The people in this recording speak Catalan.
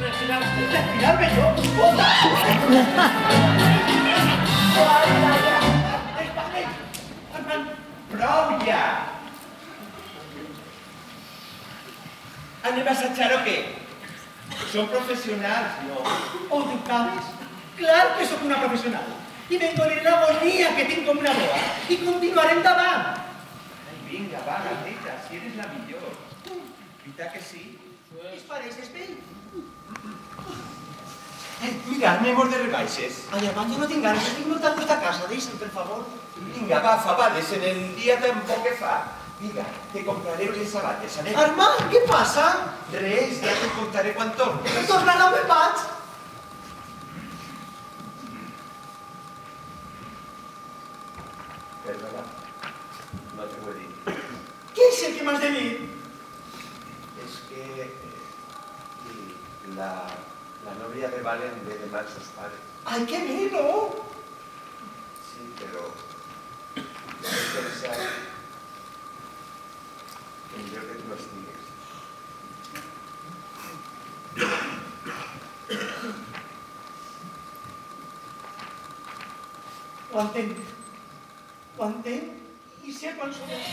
Retirarme yo. ¡Puta! Prou ja! Anem a assajar o què? Som professionals, no? Oh, tu cabes? Clar que sóc una professional. I m'engoleré l'agonia que tinc com una boa. I continuaré endavant. Ai, vinga, va, gateta, si eres la millor. Veritat que sí? Es pareixes vell? Mira, anem de rebaixes. Ai, abans jo no tinc ganes, estic molt a gust a casa, deixa'm, per favor. Vinga, va, fabades, en el dia tan poc que fa. Vinga, te compraré les sabates, anem. Armand, què passa? Res, ja te contaré quan tornes. Tornarà on me'n vaig? Perdona, no t'ho he dit. Què és el que m'has de dir? És que la novia de Valen ve demà als seus pares. Ai, que bé, no? Sí, però he pensat que millor que tu no estigues. Ho entenc. Ho entenc i sé quan són els...